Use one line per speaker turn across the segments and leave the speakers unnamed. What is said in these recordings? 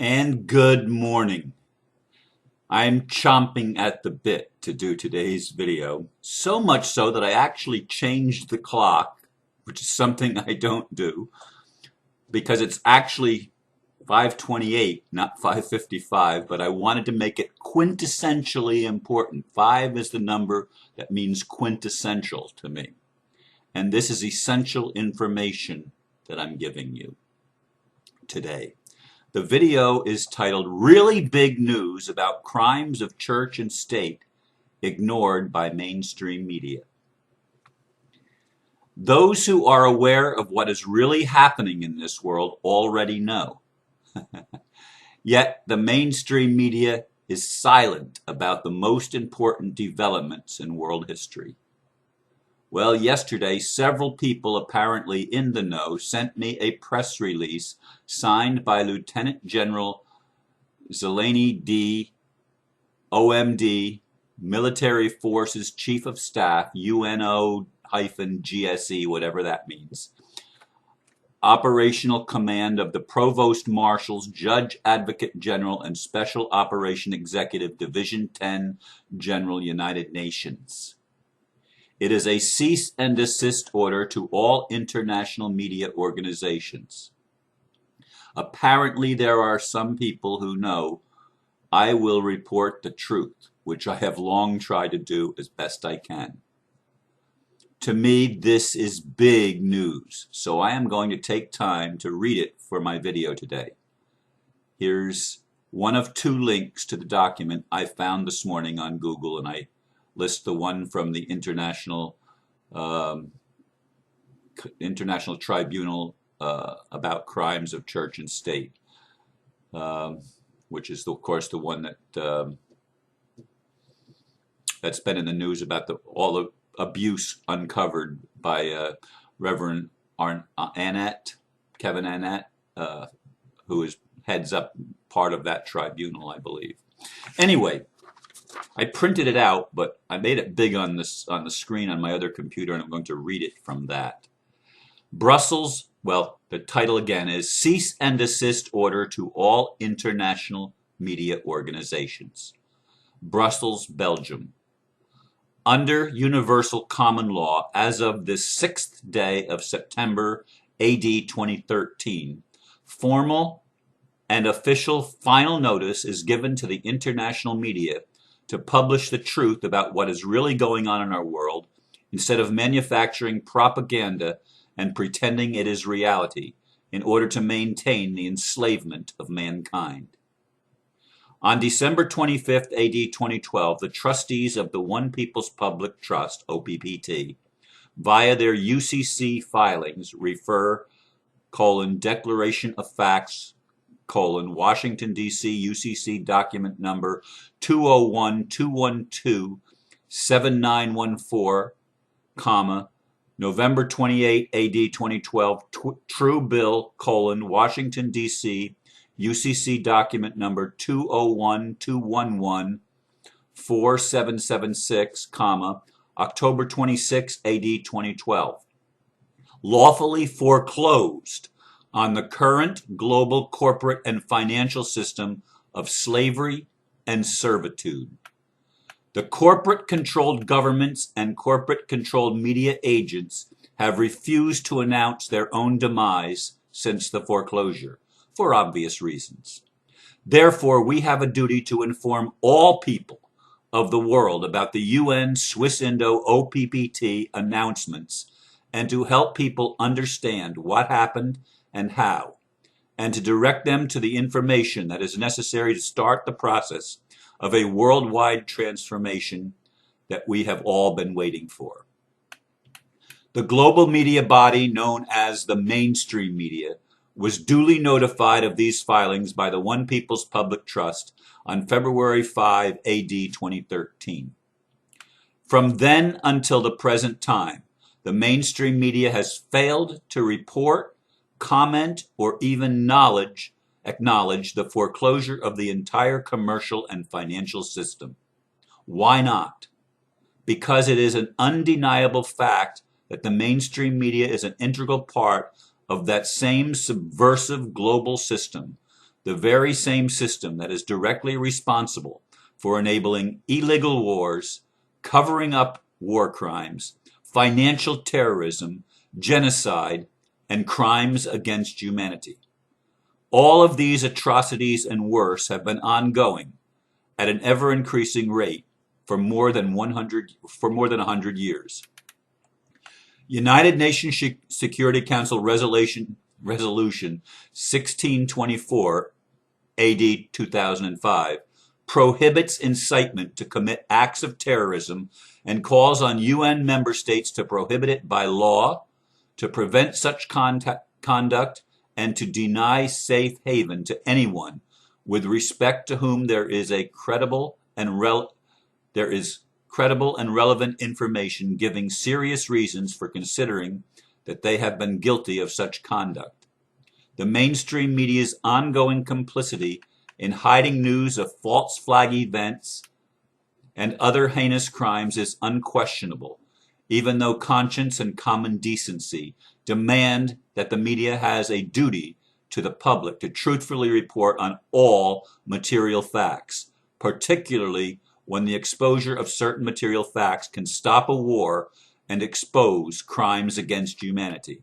And good morning. I'm chomping at the bit to do today's video, so much so that I actually changed the clock, which is something I don't do, because it's actually 5:28, not 5:55, but I wanted to make it quintessentially important. 5 is the number that means quintessential to me. And this is essential information that I'm giving you today. The video is titled Really Big News About Crimes of Church and State Ignored by Mainstream Media. Those who are aware of what is really happening in this world already know. Yet the mainstream media is silent about the most important developments in world history. Well, yesterday, several people apparently in the know sent me a press release signed by Lieutenant General Zeleny D., OMD, Military Forces Chief of Staff, UNO-GSE, whatever that means. Operational Command of the Provost Marshals, Judge Advocate General, and Special Operation Executive, Division 10, General, United Nations. It is a cease and desist order to all international media organizations. Apparently, there are some people who know I will report the truth, which I have long tried to do as best I can. To me, this is big news, so I am going to take time to read it for my video today. Here's one of 2 links to the document I found this morning on Google, and I list the one from the International Tribunal about Crimes of Church and State, which is, of course, the one that that's been in the news about all the abuse uncovered by Reverend Annett, Kevin Annett, who heads up part of that tribunal, I believe. Anyway, I printed it out, but I made it big on the screen on my other computer, and I'm going to read it from that. Brussels, well, the title again is Cease and Desist Order to All International Media Organizations. Brussels, Belgium. Under universal common law, as of the 6th day of September, AD 2013, formal and official final notice is given to the international media to publish the truth about what is really going on in our world, instead of manufacturing propaganda and pretending it is reality in order to maintain the enslavement of mankind. On December 25th, AD 2012, the trustees of the One People's Public Trust, OPPT, via their UCC filings, refer, Declaration of Facts, Washington, D.C., UCC document number 201-212-7914, November 28, AD 2012, True Bill, Washington, D.C., UCC document number 201-211-4776, October 26, AD 2012. Lawfully foreclosed on the current global corporate and financial system of slavery and servitude. The corporate-controlled governments and corporate-controlled media agents have refused to announce their own demise since the foreclosure, for obvious reasons. Therefore, we have a duty to inform all people of the world about the UN Swiss-Indo OPPT announcements, and to help people understand what happened and how, and to direct them to the information that is necessary to start the process of a worldwide transformation that we have all been waiting for. The global media body known as the mainstream media was duly notified of these filings by the One People's Public Trust on February 5, AD 2013. From then until the present time, the mainstream media has failed to report, comment, or even acknowledge the foreclosure of the entire commercial and financial system. Why not? Because it is an undeniable fact that the mainstream media is an integral part of that same subversive global system, the very same system that is directly responsible for enabling illegal wars, covering up war crimes, financial terrorism, genocide, and crimes against humanity. All of these atrocities and worse have been ongoing at an ever-increasing rate for more than 100 years. United Nations Security Council Resolution 1624 AD 2005 prohibits incitement to commit acts of terrorism and calls on UN member states to prohibit it by law, to prevent such conduct, and to deny safe haven to anyone with respect to whom there is credible and relevant information giving serious reasons for considering that they have been guilty of such conduct. The mainstream media's ongoing complicity in hiding news of false flag events and other heinous crimes is unquestionable, even though conscience and common decency demand that the media has a duty to the public to truthfully report on all material facts, particularly when the exposure of certain material facts can stop a war and expose crimes against humanity.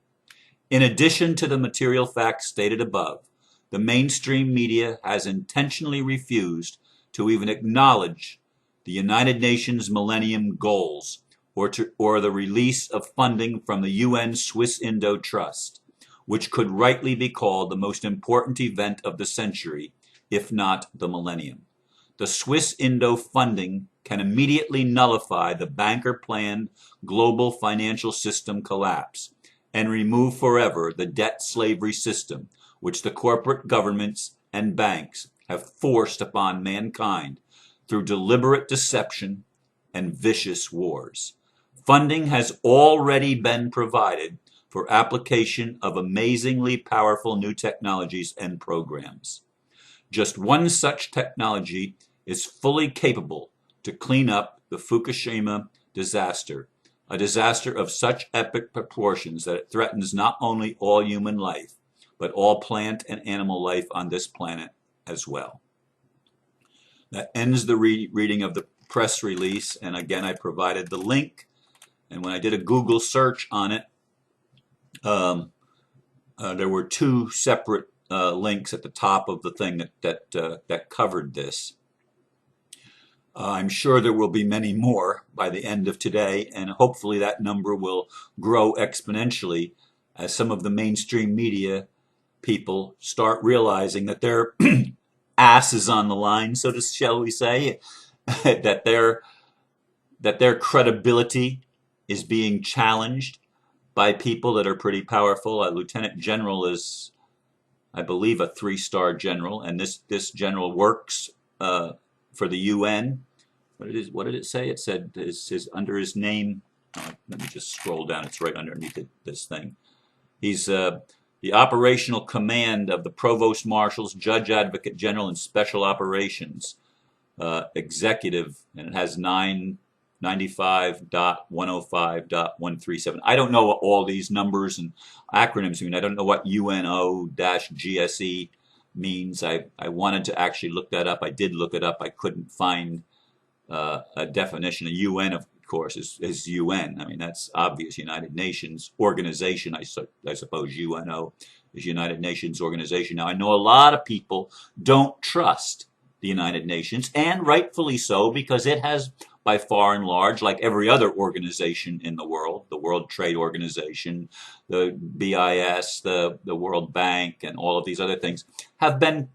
In addition to the material facts stated above, the mainstream media has intentionally refused to even acknowledge the United Nations Millennium Goals or the release of funding from the UN Swiss-Indo Trust, which could rightly be called the most important event of the century, if not the millennium. The Swiss-Indo funding can immediately nullify the banker-planned global financial system collapse and remove forever the debt slavery system which the corporate governments and banks have forced upon mankind through deliberate deception and vicious wars. Funding has already been provided for application of amazingly powerful new technologies and programs. Just one such technology is fully capable to clean up the Fukushima disaster, a disaster of such epic proportions that it threatens not only all human life, but all plant and animal life on this planet as well. That ends the reading of the press release, and again I provided the link, and when I did a Google search on it, there were two separate links at the top of the thing that covered this. I'm sure there will be many more by the end of today, and hopefully that number will grow exponentially as some of the mainstream media people start realizing that their ass is on the line, shall we say, that their credibility is being challenged by people that are pretty powerful. A lieutenant general is, I believe, a 3-star general, and this general works for the UN. What did it say? It said under his name. Let me just scroll down. It's right underneath this thing. He's the operational command of the Provost Marshals, Judge Advocate General, and Special Operations Executive, and it has 995.105.137. I don't know what all these numbers and acronyms mean. I don't know what UNO-GSE means. I wanted to actually look that up. I did look it up. I couldn't find a definition. A UN, of course, is UN. I mean, that's obvious. United Nations Organization. I suppose UNO is United Nations Organization. Now, I know a lot of people don't trust the United Nations, and rightfully so, because it has, by far and large, like every other organization in the World Trade Organization, the BIS, the World Bank, and all of these other things, have been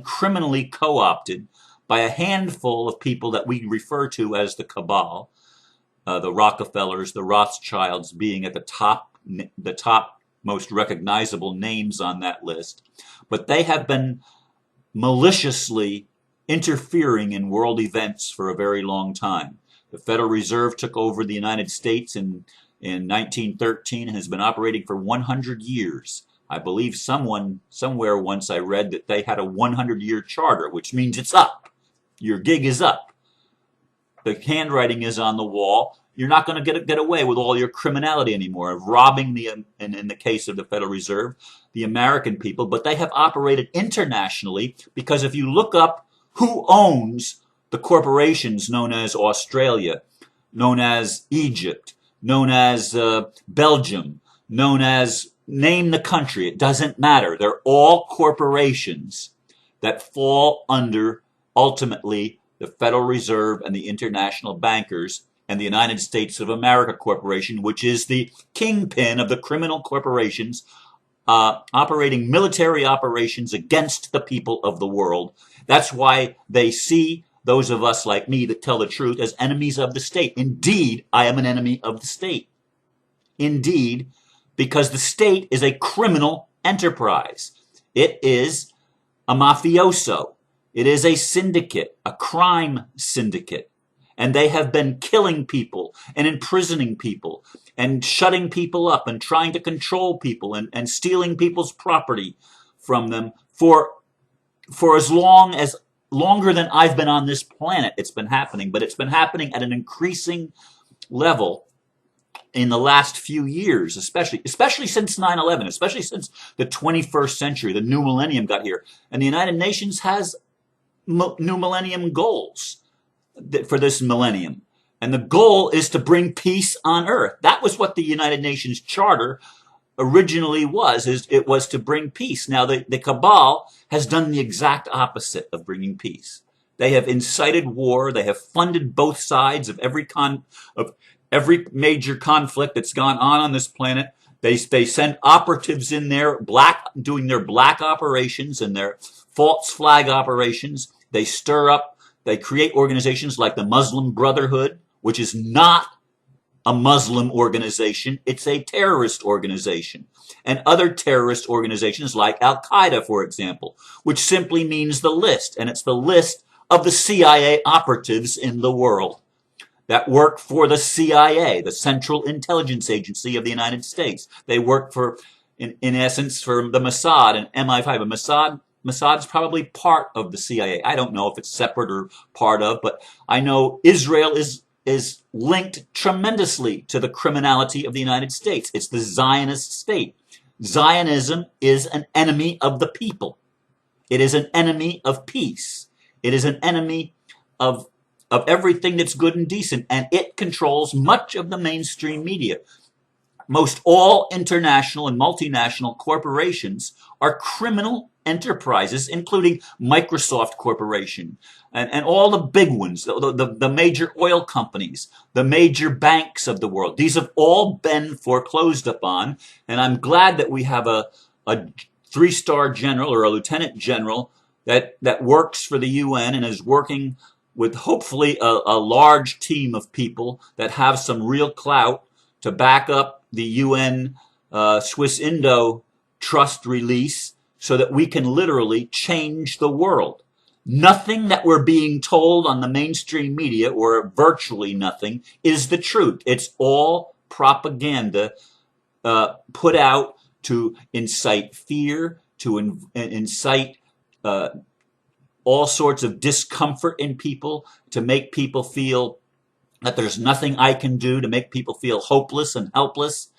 criminally co-opted by a handful of people that we refer to as the cabal, the Rockefellers, the Rothschilds being at the top most recognizable names on that list. But they have been maliciously interfering in world events for a very long time. The Federal Reserve took over the United States in 1913 and has been operating for 100 years. I believe somewhere once I read that they had a 100-year charter, which means it's up. Your gig is up. The handwriting is on the wall. You're not going to get away with all your criminality anymore of robbing in the case of the Federal Reserve, the American people. But they have operated internationally because if you look up who owns the corporations known as Australia, known as Egypt, known as Belgium, known as name the country, it doesn't matter. They're all corporations that fall under ultimately the Federal Reserve and the international bankers and the United States of America Corporation, which is the kingpin of the criminal corporations operating military operations against the people of the world. That's why they see those of us like me that tell the truth as enemies of the state. Indeed, I am an enemy of the state. Indeed, because the state is a criminal enterprise. It is a mafioso. It is a syndicate, a crime syndicate. And they have been killing people and imprisoning people and shutting people up and trying to control people and stealing people's property from them for as longer than I've been on this planet. It's been happening, but it's been happening at an increasing level in the last few years, especially since 9/11, especially since the 21st century, the new millennium got here. And the United Nations has new millennium goals for this millennium. And the goal is to bring peace on earth. That was what the United Nations Charter originally was, it was to bring peace. Now, the cabal has done the exact opposite of bringing peace. They have incited war. They have funded both sides of every major conflict that's gone on this planet. They send operatives in there, doing their black operations and their false flag operations. They stir up, they create organizations like the Muslim Brotherhood, which is not a Muslim organization. It's a terrorist organization. And other terrorist organizations like Al-Qaeda, for example, which simply means the list. And it's the list of the CIA operatives in the world that work for the CIA, the Central Intelligence Agency of the United States. They work for, in essence, for the Mossad and MI5. And Mossad's probably part of the CIA. I don't know if it's separate or part of, but I know Israel is linked tremendously to the criminality of the United States. It's the Zionist state. Zionism is an enemy of the people. It is an enemy of peace. It is an enemy of everything that's good and decent, and it controls much of the mainstream media. Most all international and multinational corporations are criminal enterprises, including Microsoft Corporation and all the big ones, the major oil companies, the major banks of the world. These have all been foreclosed upon, and I'm glad that we have a 3-star general or a lieutenant general that works for the UN and is working with hopefully a large team of people that have some real clout to back up the UN Swiss Indo Trust release so that we can literally change the world. Nothing that we're being told on the mainstream media, or virtually nothing, is the truth. It's all propaganda put out to incite fear, to incite all sorts of discomfort in people, to make people feel that there's nothing I can do, to make people feel hopeless and helpless.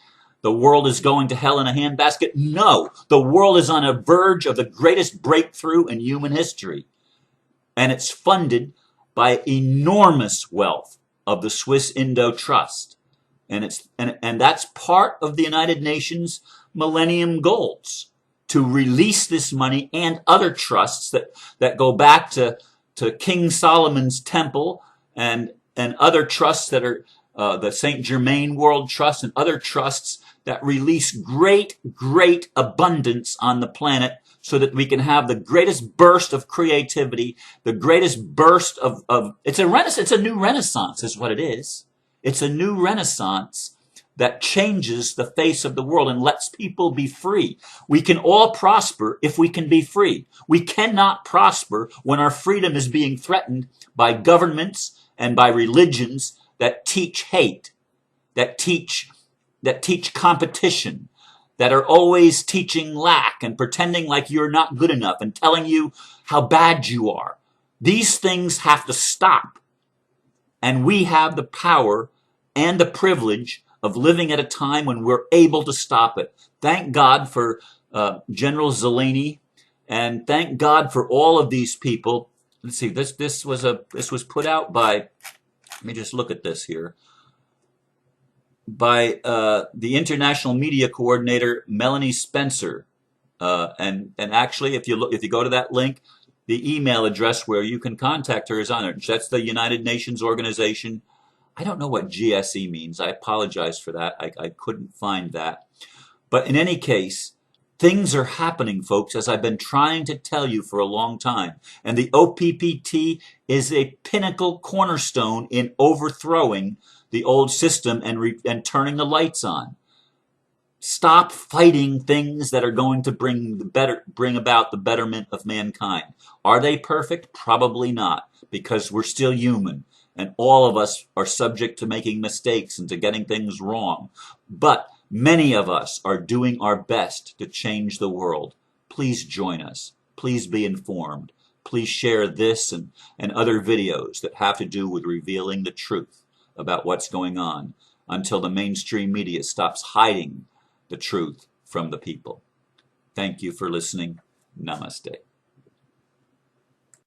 The world is going to hell in a handbasket. No, the world is on a verge of the greatest breakthrough in human history. And it's funded by enormous wealth of the Swiss Indo Trust. And that's part of the United Nations Millennium Goals, to release this money and other trusts that go back to King Solomon's temple and other trusts that are the St. Germain World Trust and other trusts that release great abundance on the planet so that we can have the greatest burst of creativity, the greatest burst of it's a new renaissance is what it is. It's a new renaissance that changes the face of the world and lets people be free. We can all prosper if we can be free. We cannot prosper when our freedom is being threatened by governments and by religions that teach hate, that teach competition, that are always teaching lack and pretending like you're not good enough and telling you how bad you are. These things have to stop. And we have the power and the privilege of living at a time when we're able to stop it. Thank God for General Zeleny, and thank God for all of these people. Let's see, this was put out by, let me just look at this here, by the International Media Coordinator Melanie Spencer. And actually, if you go to that link, the email address where you can contact her is on it. That's the United Nations organization. I don't know what GSE means. I apologize for that. I couldn't find that. But in any case, things are happening, folks, as I've been trying to tell you for a long time. And the OPPT is a pinnacle cornerstone in overthrowing the old system and turning the lights on. Stop fighting things that are going to bring about the betterment of mankind. Are they perfect? Probably not, because we're still human, and all of us are subject to making mistakes and to getting things wrong. But many of us are doing our best to change the world. Please join us. Please be informed. Please share this and other videos that have to do with revealing the truth about what's going on until the mainstream media stops hiding the truth from the people. Thank you for listening. Namaste.